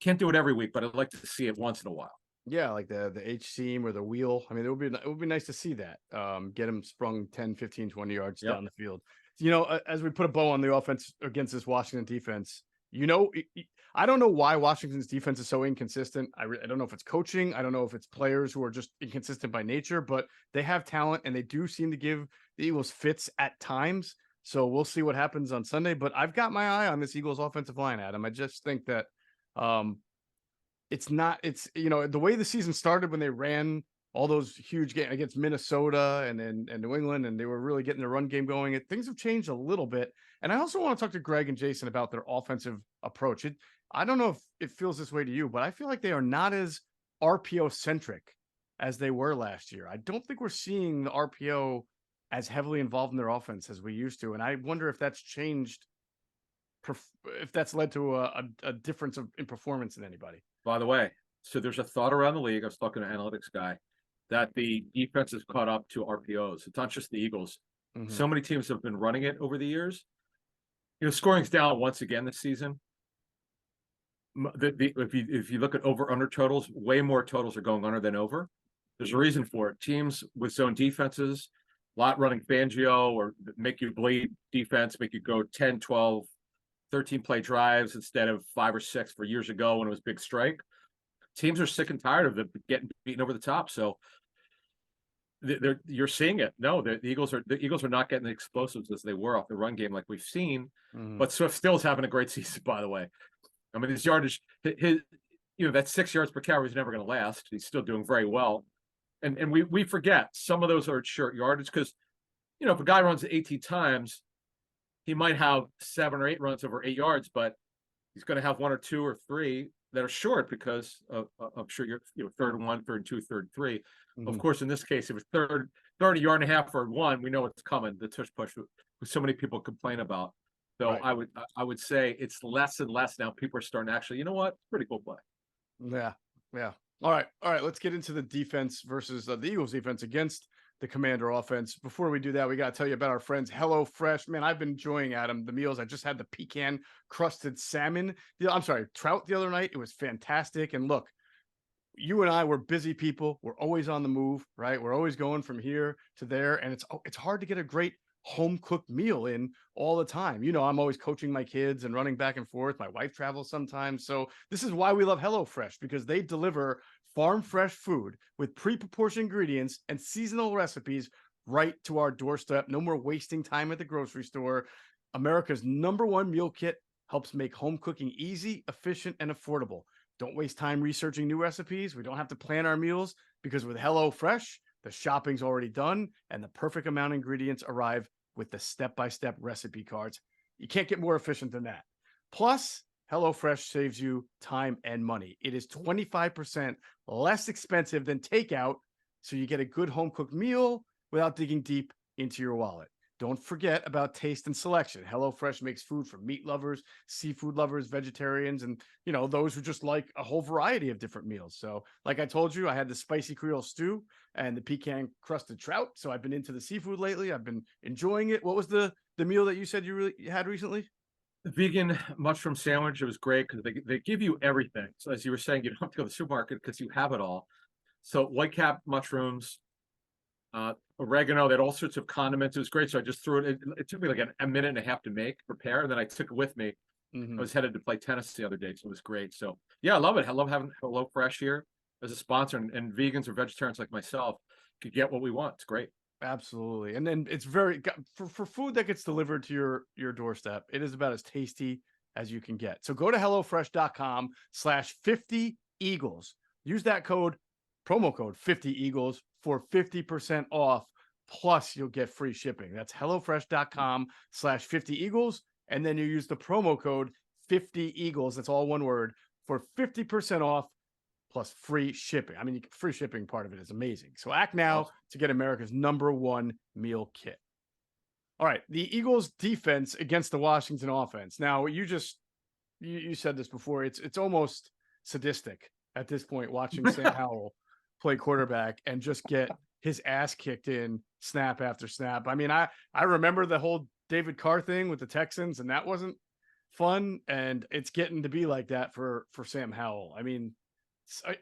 Can't do it every week, but I'd like to see it once in a while.
Yeah, like the H seam or the wheel. I mean, it would be nice to see that. Get him sprung 10, 15, 20 yards
Yep.
down the field. You know, as we put a bow on the offense against this Washington defense, you know, I don't know why Washington's defense is so inconsistent. I don't know if it's coaching. I don't know if it's players who are just inconsistent by nature, but they have talent and they do seem to give the Eagles fits at times. So we'll see what happens on Sunday. But I've got my eye on this Eagles offensive line, Adam. I just think that it's the way the season started when they ran all those huge games against Minnesota and New England, and they were really getting the run game going. Things have changed a little bit. And I also want to talk to Greg and Jason about their offensive approach. I don't know if it feels this way to you, but I feel like they are not as RPO centric as they were last year. I don't think we're seeing the RPO as heavily involved in their offense as we used to. And I wonder if that's changed, if that's led to a difference in performance in anybody.
By the way, so there's a thought around the league. I was talking to an analytics guy that the defense has caught up to RPOs. It's not just the Eagles. So many teams have been running it over the years. You know, scoring's down once again this season. If you look at over/under totals, way more totals are going under than over. There's a reason for it. Teams with zone defenses, a lot running Fangio or make you bleed defense, make you go 10, 12, 13 play drives instead of 5 or 6 for years ago when it was big strike. Teams are sick and tired of them getting beaten over the top. So you're seeing it. No, the Eagles are not getting the explosives as they were off the run game like we've seen. But Swift still is having a great season, by the way. I mean, his yardage, that 6 yards per carry is never going to last. He's still doing very well. And we forget some of those are short yardage because, if a guy runs 18 times, he might have 7 or 8 runs over 8 yards, but he's going to have 1 or 2 or 3 that are short because I'm sure you're 3rd and 1, 3rd and 2, 3rd and 3. Of course, in this case, if it's third a yard and a half or 1, we know it's coming. The tush push, so many people complain about. So right. I would say it's less and less now. People are starting to actually, you know what? Pretty cool play.
Yeah. All right. Let's get into the defense versus the Eagles defense against the Commander offense. Before we do that, we got to tell you about our friends Hello Fresh. Man, I've been enjoying, Adam, the meals. I just had the pecan crusted trout the other night. It was fantastic. And look, you and I, we're busy people. We're always on the move, right? We're always going from here to there. And it's hard to get a great home cooked meal in all the time. I'm always coaching my kids and running back and forth. My wife travels sometimes. So this is why we love HelloFresh, because they deliver farm fresh food with pre-proportioned ingredients and seasonal recipes right to our doorstep. No more wasting time at the grocery store. America's #1 meal kit helps make home cooking easy, efficient, and affordable. Don't waste time researching new recipes. We don't have to plan our meals because with HelloFresh, the shopping's already done and the perfect amount of ingredients arrive with the step-by-step recipe cards. You can't get more efficient than that. Plus, HelloFresh saves you time and money. It is 25% less expensive than takeout, so you get a good home-cooked meal without digging deep into your wallet. Don't forget about taste and selection. HelloFresh makes food for meat lovers, seafood lovers, vegetarians, and those who just like a whole variety of different meals. So, like I told you, I had the spicy Creole stew and the pecan crusted trout. So I've been into the seafood lately. I've been enjoying it. What was the meal that you said you had recently?
The vegan mushroom sandwich. It was great because they give you everything. So as you were saying, you don't have to go to the supermarket because you have it all. So white-capped mushrooms, oregano, they had all sorts of condiments. It was great. So I just threw it. It took me like a minute and a half to prepare, and then I took it with me. I was headed to play tennis the other day, so it was great. So yeah, I love it. I love having HelloFresh here as a sponsor, and vegans or vegetarians like myself could get what we want. It's great.
Absolutely. And then it's very for food that gets delivered to your doorstep. It is about as tasty as you can get. So go to HelloFresh.com/50Eagles. Use that promo code 50Eagles for 50% off. Plus you'll get free shipping. That's HelloFresh.com/50Eagles. And then you use the promo code 50Eagles. That's all one word for 50% off plus free shipping. I mean, free shipping part of it is amazing. So act now to get America's #1 meal kit. All right. The Eagles defense against the Washington offense. Now you said this before. It's almost sadistic at this point, watching Sam Howell play quarterback and just get his ass kicked in snap after snap. I mean, I remember the whole David Carr thing with the Texans, and that wasn't fun. And it's getting to be like that for Sam Howell. I mean,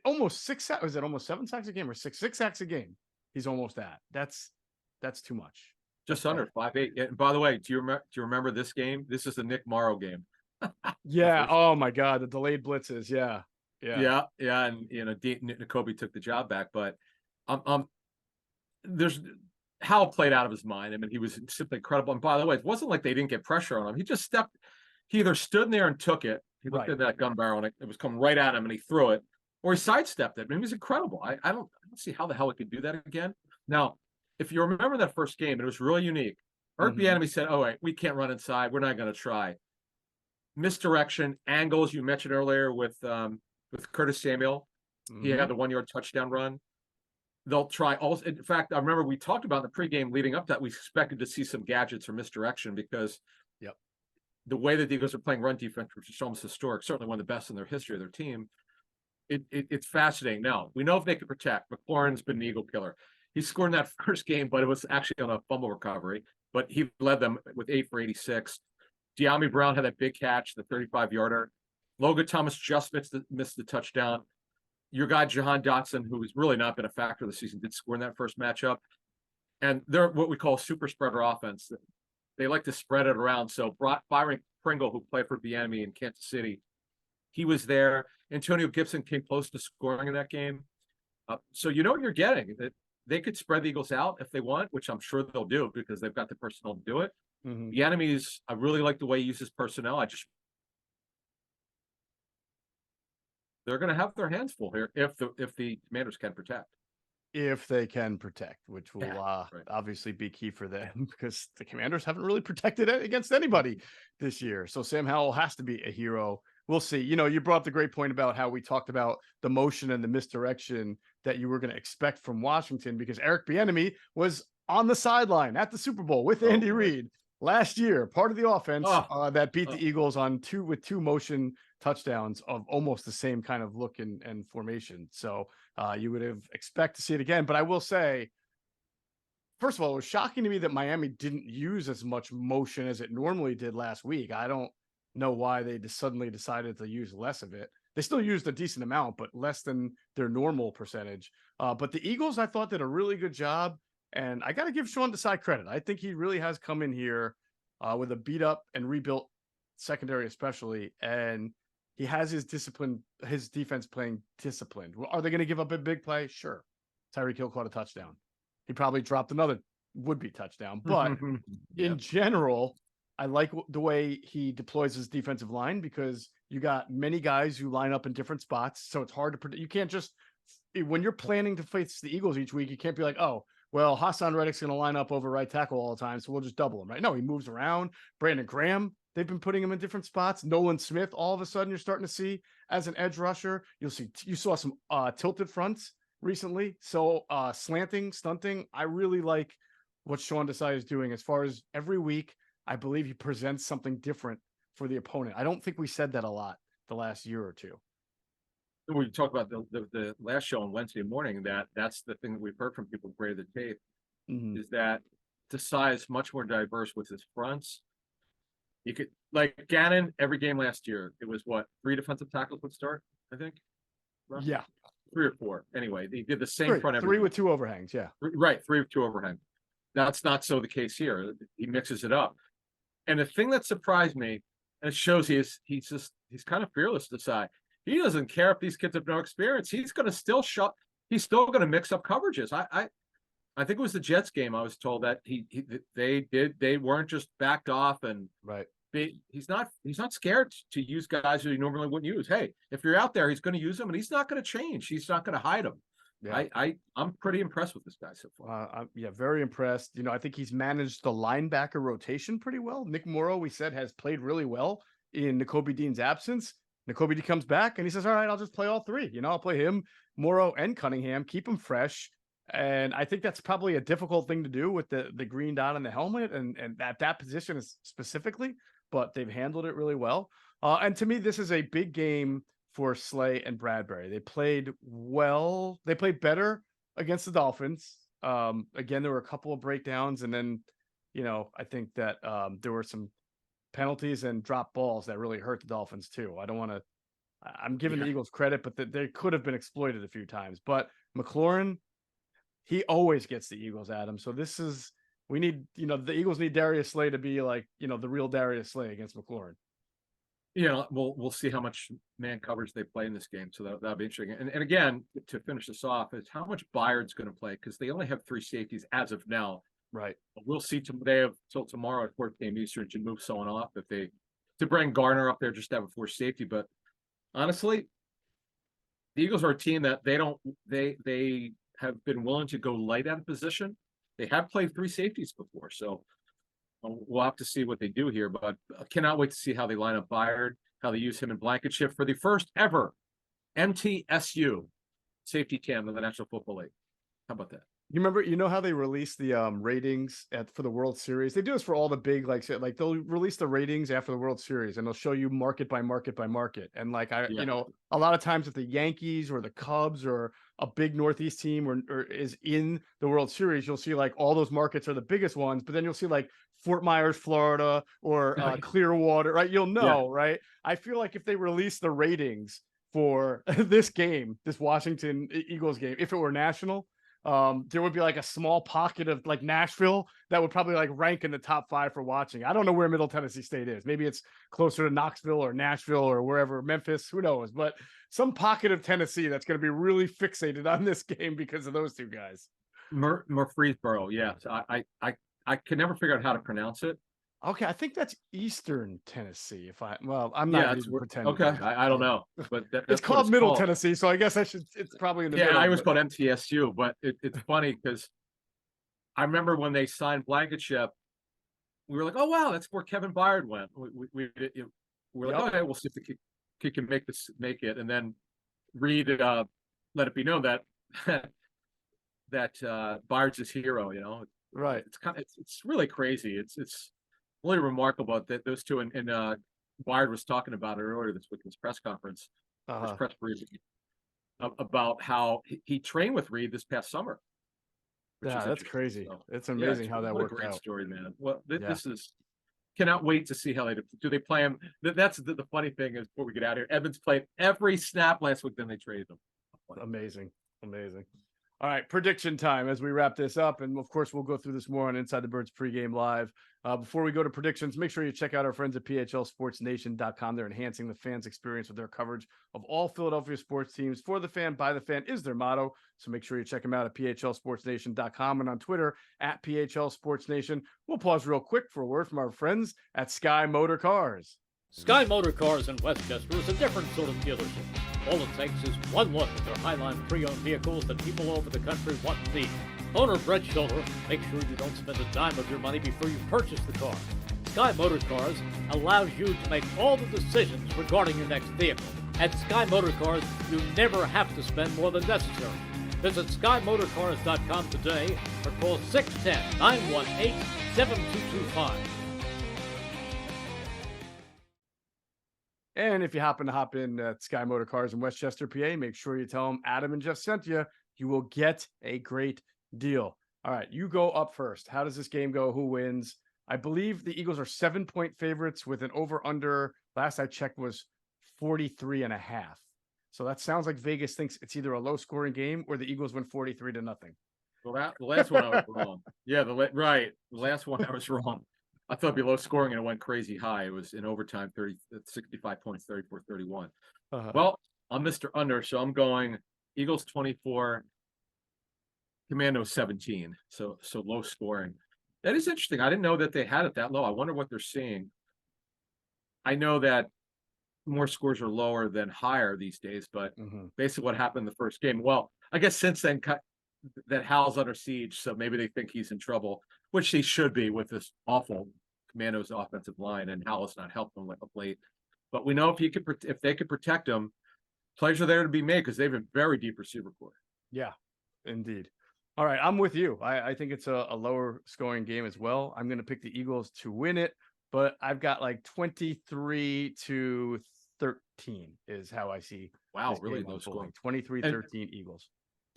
almost 6 sacks. Was it almost 7 sacks a game or six sacks a game? He's almost at. That's too much.
Just under 5'8". And by the way, do you remember this game? This is the Nick Morrow game.
Yeah. Oh my God, the delayed blitzes. Yeah.
Yeah. And Nakobe took the job back, but there's Howell played out of his mind. I mean, he was simply incredible. And by the way, it wasn't like they didn't get pressure on him. He either stood there and took it. He looked at that gun barrel and it was coming right at him and he threw it, or he sidestepped it. I mean, he was incredible. I don't see how the hell he could do that again. Now, if you remember that first game, it was really unique. Eric Bieniemy said, "Oh, wait, we can't run inside. We're not going to try." Misdirection, angles you mentioned earlier with Curtis Samuel. He had the 1-yard touchdown run. They'll try all. In fact, I remember we talked about in the pregame leading up to that we expected to see some gadgets or misdirection because the way that the Eagles are playing run defense, which is almost historic, certainly one of the best in their history of their team. It's fascinating. Now, we know if they can protect. McLaurin's been an Eagle killer. He scored in that first game, but it was actually on a fumble recovery. But he led them with 8 for 86. De'Ami Brown had that big catch, the 35-yarder. Logan Thomas just missed the touchdown. Your guy, Jahan Dotson, who has really not been a factor this season, did score in that first matchup. And they're what we call super spreader offense. They like to spread it around. So Byron Pringle, who played for Bieniemy in Kansas City, he was there. Antonio Gibson came close to scoring in that game. So you know what you're getting. They could spread the Eagles out if they want, which I'm sure they'll do because they've got the personnel to do it. Bieniemy's, I really like the way he uses personnel. They're going to have their hands full here if the Commanders can protect.
If they can protect, which will obviously be key for them because the Commanders haven't really protected it against anybody this year. So Sam Howell has to be a hero. We'll see. You brought up the great point about how we talked about the motion and the misdirection that you were going to expect from Washington because Eric Bieniemy was on the sideline at the Super Bowl with Andy Reid last year, part of the offense that beat the Eagles with two motion touchdowns of almost the same kind of look and formation. So you would have expect to see it again. But I will say, first of all, it was shocking to me that Miami didn't use as much motion as it normally did last week. I don't know why they suddenly decided to use less of it. They still used a decent amount, but less than their normal percentage. But the Eagles, I thought, did a really good job. And I got to give Sean Desai credit. I think he really has come in here with a beat up and rebuilt secondary, especially. And he has his defense playing disciplined. Are they going to give up a big play? Sure. Tyreek Hill caught a touchdown. He probably dropped another would-be touchdown. But in general, I like the way he deploys his defensive line because you got many guys who line up in different spots. So it's hard to predict. You can't just, when you're planning to face the Eagles each week, you can't be like, oh, well, Hassan Reddick's going to line up over right tackle all the time, so we'll just double him, right? No, he moves around. Brandon Graham, they've been putting him in different spots. Nolan Smith, all of a sudden, you're starting to see as an edge rusher. You saw some tilted fronts recently. So slanting, stunting. I really like what Sean Desai is doing as far as every week. I believe he presents something different for the opponent. I don't think we said that a lot the last year or two.
We talked about the last show on Wednesday morning. That's the thing that we've heard from people who graded the tape is that Desai is much more diverse with his fronts. You could like Gannon every game last year. It was 3 defensive tackles would start, I think. Right?
Yeah,
3 or 4. Anyway, they did the same front.
3 with 2 overhangs. Yeah,
right. 3 with 2 overhangs. That's not so the case here. He mixes it up. And the thing that surprised me, and it shows he's kind of fearless, Desai. He doesn't care if these kids have no experience. He's going to still he's still going to mix up coverages. I think it was the Jets game. I was told that they weren't just backed off and he's not scared to use guys who he normally wouldn't use. Hey, if you're out there, he's going to use them and he's not going to change. He's not going to hide them. Yeah. I'm pretty impressed with this guy so far.
Very impressed. I think he's managed the linebacker rotation pretty well. Nick Morrow, we said, has played really well in Nakobe Dean's absence. Nakobe Dean comes back and he says, all right, I'll just play all 3. I'll play him, Morrow, and Cunningham, keep him fresh. And I think that's probably a difficult thing to do with the green dot on the helmet and that position is specifically, but they've handled it really well. And to me, this is a big game for Slay and Bradbury. They played well. They played better against the Dolphins. Again, there were a couple of breakdowns and then, I think that there were some penalties and drop balls that really hurt the Dolphins too. I don't want to. I'm giving the Eagles credit, but they could have been exploited a few times. But McLaurin, he always gets the Eagles at him. So we need, the Eagles need Darius Slay to be like, the real Darius Slay against McLaurin.
We'll see how much man coverage they play in this game. So that'll be interesting. And again, to finish this off, is how much Byard's going to play, because they only have 3 safeties as of now.
Right.
We'll see. They have till tomorrow at 4 p.m. Eastern to move someone off to bring Garner up there just to have a 4th safety. But honestly, the Eagles are a team that they have been willing to go light at a position. They have played 3 safeties before, so we'll have to see what they do here. But I cannot wait to see how they line up Byard, how they use him in Blankenship for the first ever MTSU safety cam in the National Football League. How about that?
You remember, how they release the ratings for the World Series? They do this for all the big, like they'll release the ratings after the World Series, and they'll show you market by market by market. And a lot of times if the Yankees or the Cubs or a big Northeast team or is in the World Series, you'll see like all those markets are the biggest ones, but then you'll see like Fort Myers, Florida, or Clearwater, right? You'll know, right? I feel like if they release the ratings for this game, this Washington Eagles game, if it were national, there would be like a small pocket of like Nashville that would probably like rank in the top 5 for watching. I don't know where Middle Tennessee State is. Maybe it's closer to Knoxville or Nashville or wherever, Memphis, who knows, but some pocket of Tennessee that's going to be really fixated on this game because of those 2 guys.
Murfreesboro. Yeah. So I could never figure out how to pronounce it.
Okay. I think that's Eastern Tennessee. I'm not even pretending.
Okay. I don't know, but
it's called Middle Tennessee. So I guess it's probably in the middle.
I always called MTSU, but it's funny because I remember when they signed Blankenship, we were like, oh, wow, that's where Kevin Byard went. We were like, okay, we'll see if the kid can make it. And then Reed let it be known that Byard's his hero,
Right.
It's really crazy. It's really remarkable that those 2 and Byard was talking about it earlier this week in his press conference, his press briefing, about how he trained with Reed this past summer.
Yeah, that's crazy. So, it's amazing how that worked out.
Great story, man. Well, this is cannot wait to see how they play him. That's the funny thing is before we get out here, Evans played every snap last week, then they traded him.
Amazing. All right, prediction time as we wrap this up. And of course, we'll go through this more on Inside the Birds pregame live. Before we go to predictions, make sure you check out our friends at PHLSportsNation.com. They're enhancing the fans' experience with their coverage of all Philadelphia sports teams. For the fan, by the fan is their motto. So make sure you check them out at PHLSportsNation.com and on Twitter at PHLSportsNation. We'll pause real quick for a word from our friends at Sky Motor Cars.
Sky Motor Cars in Westchester is a different sort of dealership. All it takes is one look at their Highline pre-owned vehicles that people all over the country want and need. Owner Brett Schulter, make sure you don't spend a dime of your money before you purchase the car. Sky Motor Cars allows you to make all the decisions regarding your next vehicle. At Sky Motor Cars, you never have to spend more than necessary. Visit SkyMotorCars.com today or call 610-918-7225.
And if you happen to hop in at Sky Motor Cars in Westchester, PA, make sure you tell them Adam and Geoff sent you. You will get a great deal. All right, you go up first. How does this game go? Who wins? I believe the Eagles are 7-point favorites with an over-under. Last I checked was 43.5. So that sounds like Vegas thinks it's either a low-scoring game or the Eagles win 43-0.
Well, the last one I was wrong. Yeah, the last one I was wrong. I thought it'd be low scoring and it went crazy high. It was in overtime, 65 points, 34-31. Well, I'm Mr. Under, so I'm going Eagles 24, Commando 17. So low scoring. That is interesting. I didn't know that they had it that low. I wonder what they're seeing. I know that more scores are lower than higher these days, but basically what happened in the first game. Well, I guess since then that Howell's under siege, so maybe they think he's in trouble, which he should be with this awful Commandos offensive line, and Howell's not helping them of late. But we know if they could protect him, plays are there to be made because they have a very deep receiver core.
Yeah, indeed. All right, I'm with you. I think it's a lower scoring game as well. I'm going to pick the Eagles to win it, but I've got like 23-13 is how I see.
Wow, really low scoring.
23-13 Eagles.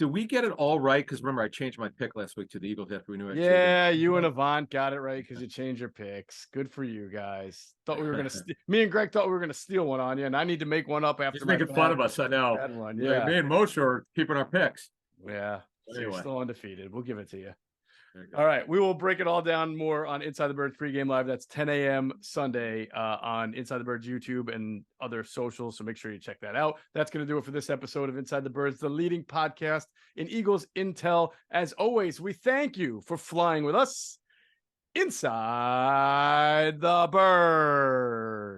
do we get it all right? Because remember, I changed my pick last week to the Eagles after we knew it.
Yeah, you and Avant got it right because you changed your picks. Good for you guys. Thought we were gonna. Me and Greg thought we were gonna steal one on you, and I need to make one up after.
He's making fun of us. I know.
Bad one.
Yeah,
Yeah,
me and Mosher are keeping our picks.
yeah. So you're
Anyway.
still undefeated. We'll give it to you.
There you go.
All right, we will break it all down more on Inside the Birds pregame live. That's 10 a.m. Sunday on Inside the Birds YouTube and other socials. So make sure you check that out. That's going to do it for this episode of Inside the Birds, the leading podcast in Eagles intel. As always, we thank you for flying with us inside the Birds.